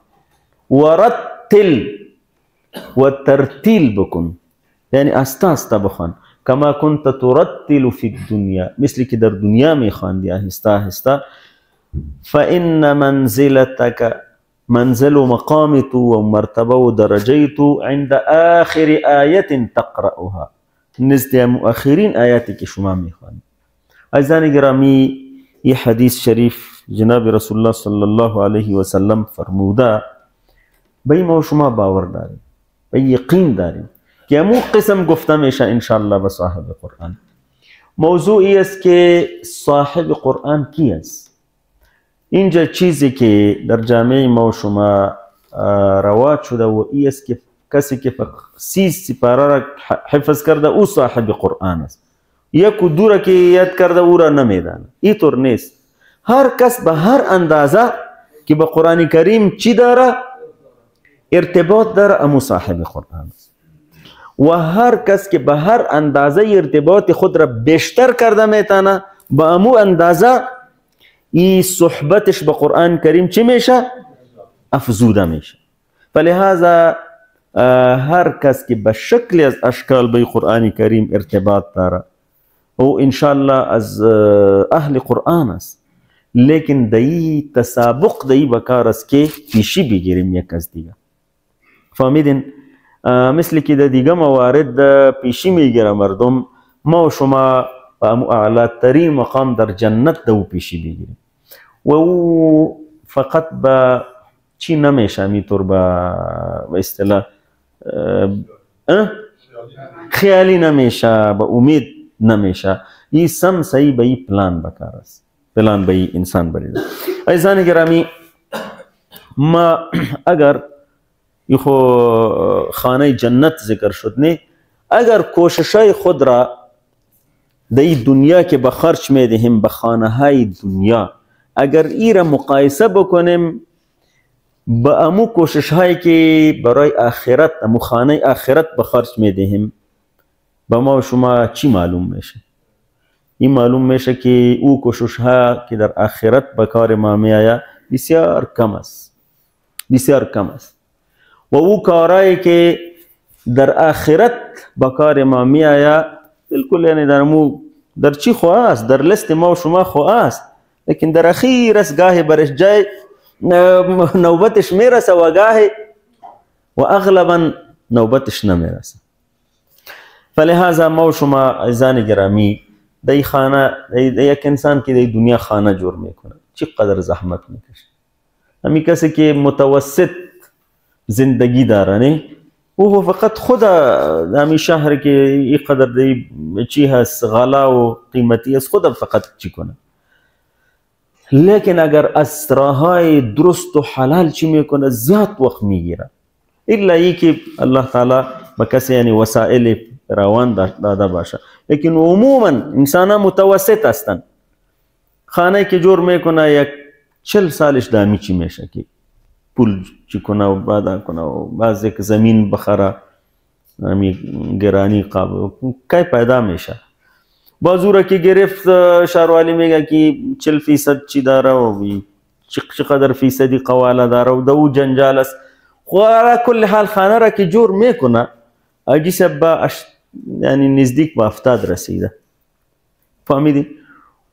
ورتل و ترتیل بکن، یعنی استا استا بخوان، کما کنت ترتل فی الدنیا، مثل که در دنیا میخواندی آهسته آهسته. فإن منزلتك، منزل و مقام تو و مرتبه و درجه تو عند آخر آیت تقرأها، نزد مؤخرین آیاتی که شما میخوانی. عزیزان گرامی، یہ حدیث شریف جناب رسول الله صلی الله علیه و سلم فرموده، به ما و شما باور داریم، به یقین داریم که همون قسم گفته میشه انشاءالله به صاحب قرآن. موضوعی است که صاحب قرآن کی است. اینجا چیزی که در جامعه ما و شما رواج شده و ای است که کسی که 30 سپاره را حفظ کرده او صاحب قرآن است، یک و دو را که یاد کرده او را نمیدانه. این طور نیست. هر کس به هر اندازه که به قرآن کریم چی داره ارتباط داره امو صاحب قرآن است، و هر کس که به هر اندازه ارتباط خود را بیشتر کرده میتونه به امو اندازه این صحبتش به قرآن کریم چی میشه؟ افزوده میشه. فلهذا هر کس که به شکلی از اشکال به قرآن کریم ارتباط داره او انشاءالله از اهل قرآن است، لیکن دایی تسابق دایی بکار است که پیشی بگیریم یک از دیگه. فهمیدین؟ مثل که در دیگه موارد پیشی میگیره مردم، ما و شما با اعلی ترین مقام در جنت دو پیشی بگیریم و او فقط با چی نمیشه میطور با اصطلاح خیالی نمیشه، با امید نمیشه. این سم صحیح به این پلان بکار است، پلان به این انسان بریده. عزیزان گرامی، ما اگر یخو خانه جنت ذکر شد نه، اگر کوششای خود را در این دنیا که به خرج میدهیم به خانه های دنیا، اگر ای را مقایسه بکنیم با امو کوشش هایی که برای آخرت، امو خانه آخرت به خرج میدهیم، با ما و شما چی معلوم میشه؟ این معلوم میشه که او کوشش ها که در آخرت به کار ما میآید بسیار کم است، بسیار کم است. و او کارهایی که در آخرت به کار ما میآید بالکل یعنی در چی خواه است، در لست ما و شما خواه است، لیکن در اخیر است گاهی برش جای نوبتش میرسه و گاهی و اغلبا نوبتش نمیرسه. فلهذا ما و شما عزیزان گرامی در خانه، یک انسان که در دنیا خانه جور میکنه چقدر زحمت میکشه. همین کسی که متوسط زندگی داره نه، او فقط خود همین شهر که این قدر چی هست غلا و قیمتی است خود فقط چی کنه. لیکن اگر از راههای درست و حلال چی میکنه زیاد وقت میگیره، الا ای که الله تعالی به کسی یعنی وسایل روان داده باشه. لیکن عموما انسان متوسط هستن. خانه که جور میکنه یک 40 سالش دامی چی میشه که پول چی کنه و بادا کنه و بعضی که زمین بخره همی گرانی قابل کی پیدا میشه. بازو را که گرفت شهروالی میگه که 40% چی داره و چقدر فیصدی قواله داره و دو جنجال است. خو علی کل حال خانه را که جور میکنه اجی سبا یعنی نزدیک به 70 رسیده. فهمیدی؟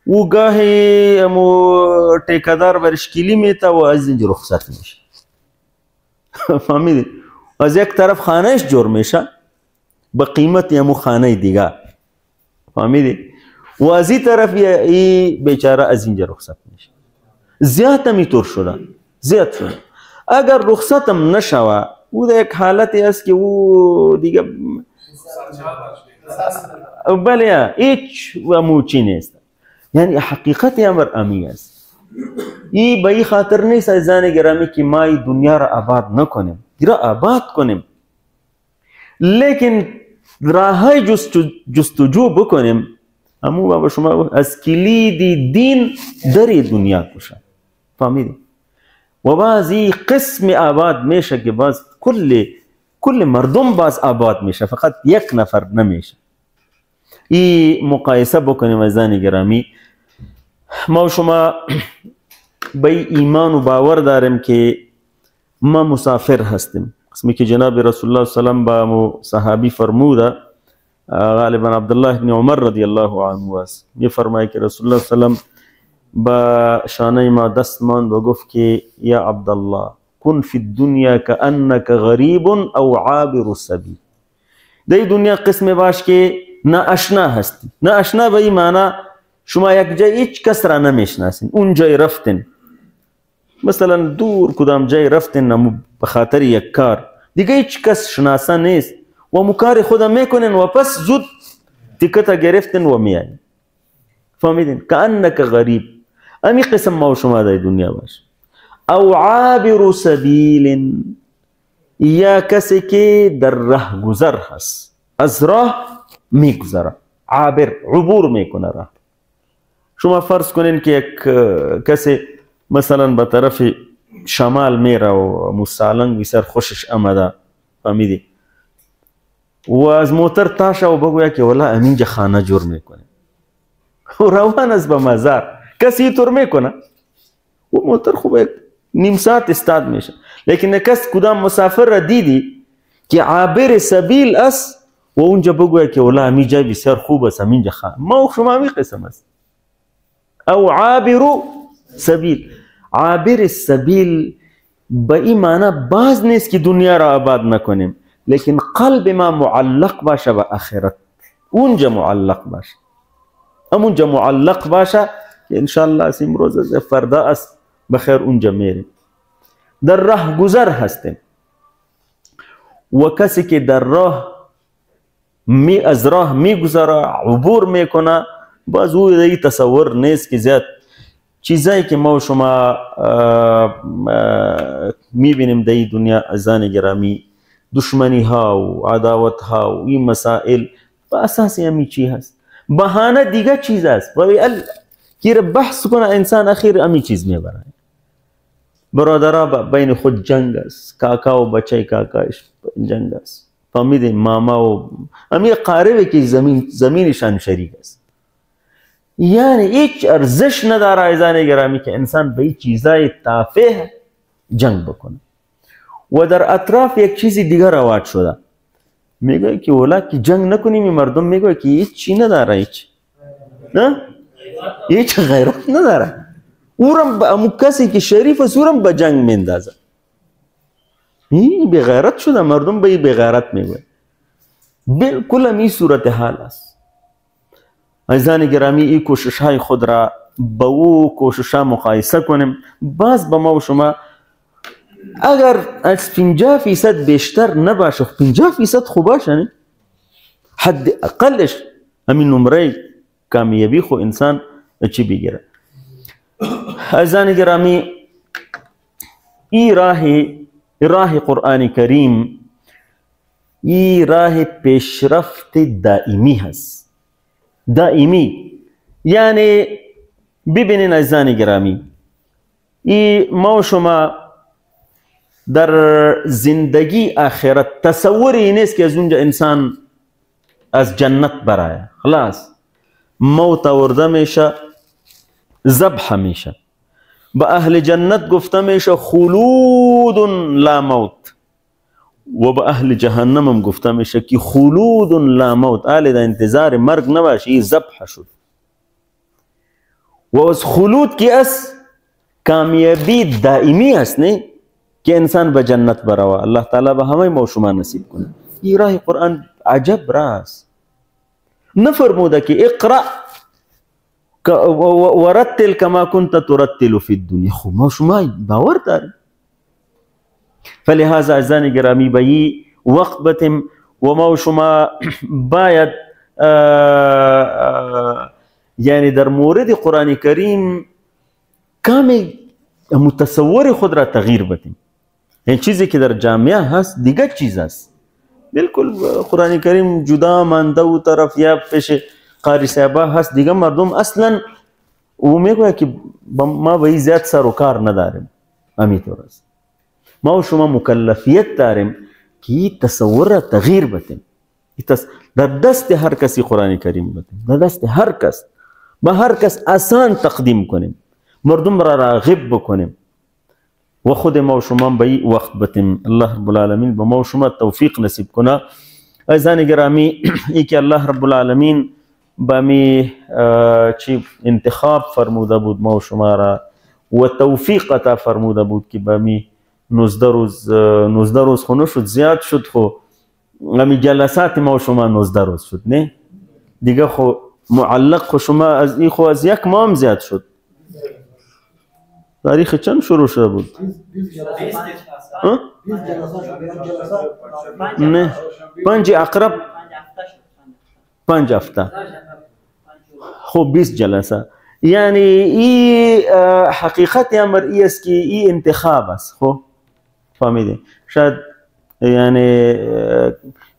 او گاهی امو ټیکدار برشکلی میته و از اینجا رخصت میشه. فهمیدی؟ از یک طرف خانهش جور میشه به قیمت امو خانه دیگه. فهمیدی؟ و از این طرف ای بیچاره از اینجا رخصت میشه. زیاد میطور شده. زیاد شد. اگر رخصتم نشوه او در یک حالتی است که او دیگه بله هیچ و موچی نیست. یعنی حقیقت امر امی است. ای به این خاطر نیست عزیزان گرامی که ما این دنیا را آباد نکنیم، را آباد کنیم، لیکن راهی جستجو بکنیم همون بابا شما از کلید دین در دنیا کشن. فهمیدی؟ و بعضی قسم آباد میشه که باز کل مردم باز آباد میشه، فقط یک نفر نمیشه. این مقایسه بکنیم عزیزان گرامی. ما شما به ایمان و باور داریم که ما مسافر هستیم. قسمی که جناب رسول الله صلی الله علیه و سلم با صحابی فرموده، غالبا عبدالله بن عمر رضی الله عنه است، می فرماید که رسول الله صلی الله علیه و سلم با شانه ما دست ماند و گفت که یا عبدالله کن فی الدنیا کأنک غریب او عابر السبیل. در دنیا قسم باش که ناآشنا هستی. ناآشنا به این معنی شما یک جای هیچ کس را نمیشناسین، اون جای رفتین، مثلا دور کدام جای رفتین به خاطر یک کار، دیگه هیچ کس شناسا نیست و مکار خودم میکنین و پس زود تیکتا گرفتین و میایین. فهمیدین؟ کأنک غریب. امی قسم ما و شما در دنیا باش. او عابر سبیل، یا کسی که در راه گذر هست، از راه میگذره، عابر عبور میکنه راه. شما فرض کنین که یک کسی مثلا به طرف شمال میره و مسالنگ بسیار خوشش آمده، فهمیدی؟ و از موتر تاشه و بگویا که والا امینجا خانه جور میکنه و روان است به مزار، کسی طور میکنه و موتر خوب نیم ساعت استاد میشه. لیکن کس کدام مسافر را دیدی که عابر سبیل است و اونجا بگویا که والا امینجا بسیار خوب است، امینجا خانه. ما و شما می قسم است. او عابر سبیل. عابر السبیل به این معنی باز نیست که دنیا را آباد نکنیم، لیکن قلب ما معلق باشه به آخرت، اونجا معلق باشه، اونجا معلق باشه که انشاءالله از امروز از فردا است بخیر اونجا میریم. در راه گذر هستیم و کسی که در راه از راه میگذره، عبور میکنه، باز او دیگه تصور نیست که زیاد چیزایی که ما و شما میبینیم در این دنیا عزیزان گرامی، دشمنی ها و عداوت ها و این مسائل با اساس همی چی هست؟ بهانه دیگه چیز هست و که بحث کنه انسان اخیر همی چیز میبره. برادرها بین خود جنگ است، کاکا و بچه کاکایش جنگ است، فهمیدین؟ ماما و همی قاربه که زمینشان شریک است. یعنی هیچ ارزش نداره عزیزان گرامی که انسان به این چیزای تافه جنگ بکنه. و در اطراف یک چیزی دیگر رواج شده، میگه که اولا که جنگ نکنیم، مردم میگه که هیچ چی نداره، هیچ غیرت نداره. اورم به کسی که شریف است اورم به جنگ میندازه. این بغیرت شده، مردم به این بغیرت میگه. بالکل این صورت حال است. عزیزان گرامی این کوشش های خود را با او کوشش ها مقایسه کنیم، باز با ما و شما اگر از 50% بیشتر نباشه، 50% خوب باشه، حد اقلش همین نمره کامیابی خو انسان چی بگیره. عزیزان گرامی این راه قرآن کریم، این راه پیشرفت دائمی هست. دائمی یعنی ببینین عزیزان گرامی، این ما و شما در زندگی آخرت تصوری نیست که از اونجا انسان از جنت برای خلاص موت آورده میشه، ذبح میشه. به اهل جنت گفته میشه خلود لا موت و به اهل جهنم هم گفته میشه که خلود لا موت، اهل در انتظار مرگ نباشه، این ذبح شد. و از خلود که از کامیابی دائمی است، نه که انسان به جنت بروه. الله تعالی به همه ما و شما نصیب کنه. این راه قرآن عجب راه است. نفرموده که اقرأ ورتل كما كنت ترتل في الدنيا. خو ما شما باور داریم. فلهذا عزیزان گرامی به وقت بتیم و ما شما باید یعنی در مورد قرآن کریم کمی متصور خود را تغییر بدیم. این چیزی که در جامعه هست دیگه چیز هست. بالکل قرآن کریم جدا مانده و طرف یا پیش قاری صاحبه هست، دیگه مردم اصلا او میگوید که ما به زیاد سر و کار نداریم. همینطور است. ما و شما مکلفیت داریم که تصور را تغییر بدیم. در دست هر کسی قرآن کریم بدیم، در دست هر کس، به هر کس آسان تقدیم کنیم، مردم را راغب بکنیم و خود ما و شما به وقت بدیم. الله رب العالمین به ما و شما توفیق نصیب کنه. عزیزان گرامی، ای که الله رب العالمین به می انتخاب فرموده بود ما و شما را و توفیق عطا فرموده بود که به می 19 روز خو نشد، زیاد شد، خو امی جلسات ما و شما 19 روز شد، نه دیگه خو معلق خو شما از این خو از یک ماه زیاد شد. تاریخ چند شروع شده بود؟ 5 اقرب 5 هفته. خب 20 جلسه. یعنی این حقیقت امر ای است که این انتخاب است. خب فهمیدین؟ شاید یعنی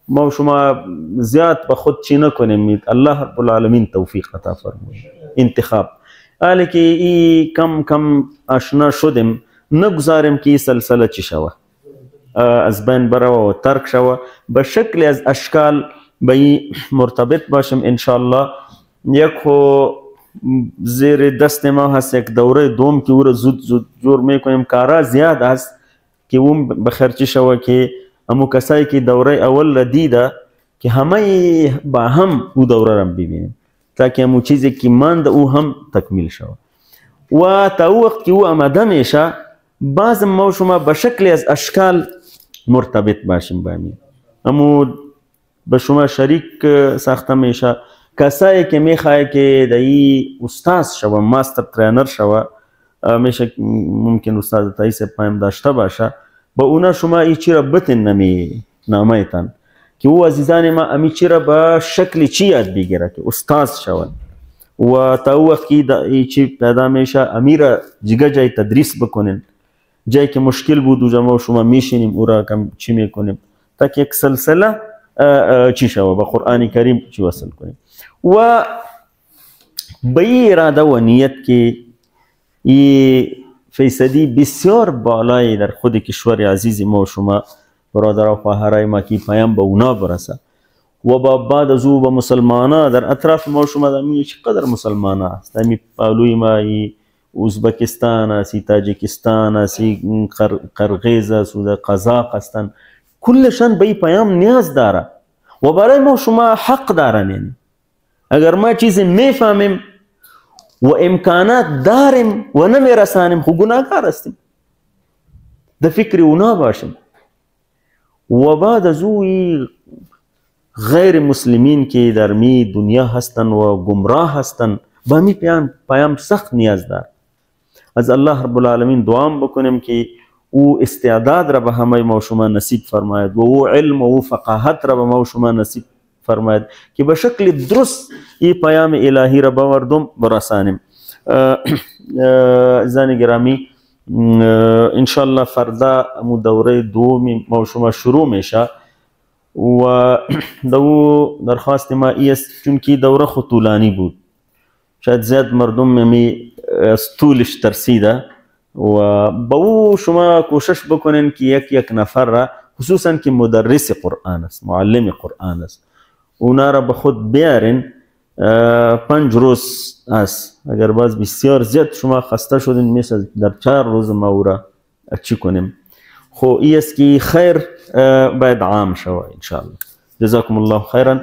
ما و شما زیاد به خود چی نکنیم. الله رب العالمین توفیق عطا فرموده. انتخاب حالی که ای کم کم آشنا شدیم، نگذاریم که این سلسله چی شوه، از بین بره و ترک شوه. به شکل از اشکال به مرتبط باشیم انشاءالله. یک زیر دست ما هست یک دوره دوم که او را زود زود جور میکنیم. کارا زیاد است که اون بخیر چی شوه که همو کسایی که دوره اول را دیده که همه با هم او دوره را ببینیم تاکه همو چیزی که ماند او هم تکمیل شوه. و تا وقت که او آماده میشه باز ما و شما به شکل از اشکال مرتبط باشیم با همو به شما شریک ساخته میشه. کسایی که میخواه که دایی استاد شوه، ماستر ترینر شوه، میشه ممکن استاد تاییس پایم داشته باشه، با اونا شما ای چی را بتن نامایتن که او عزیزان ما امی چی را به شکل چی یاد بگیره که استاد شوه. و تا وقت که ای چی پیدا میشه امی را جگه جای تدریس بکنین، جایی که مشکل بود و جمع شما میشینیم او را کم چی میکنیم تا که یک سلسله چی شوه به قرآن کریم چی وصل کنیم. و به اراده و نیت که این فیصدی بسیار بالایی در خود کشور عزیز ما و شما برادر و خواهرای ما که پیام به اونا برسه و بعد از او به مسلمانا در اطراف ما و شما در چقدر مسلمانا هست. همی پالوی ما ازبکستان است، تاجیکستان است، قرقیز است و قزاق هستند، کلشان به این پیام نیاز داره و برای ما و شما حق دارن. اگر ما چیزی میفهمیم و امکانات داریم و نمیرسانیم خو گناهکار هستیم. در فکر اونا باشیم. و بعد از او غیر مسلمین که در می دنیا هستن و گمراه هستن با می پیام سخت نیاز دار. از الله رب العالمین دعام بکنیم که او استعداد را به همه ما و شما نصیب فرماید و او علم و او فقاهت را به ما و شما نصیب فرماید که به شکل درست این پیام الهی را به مردم برسانیم. عزیزان گرامی، انشاءالله فردا دوره دومی ما و شما شروع میشه و درخواست ما ای است چون که دوره خود طولانی بود، شاید زیاد مردم از طولش ترسیده و با او شما کوشش بکنین که یک نفر را خصوصا که مدرس قرآن است، معلم قرآن است، اونا را به خود بیارین. 5 روز است. اگر باز بسیار زیاد شما خسته شدین میشه در 4 روز ما او را چی کنیم. خو ای است که خیر باید عام شوه انشاءالله. جزاکم الله خیرا.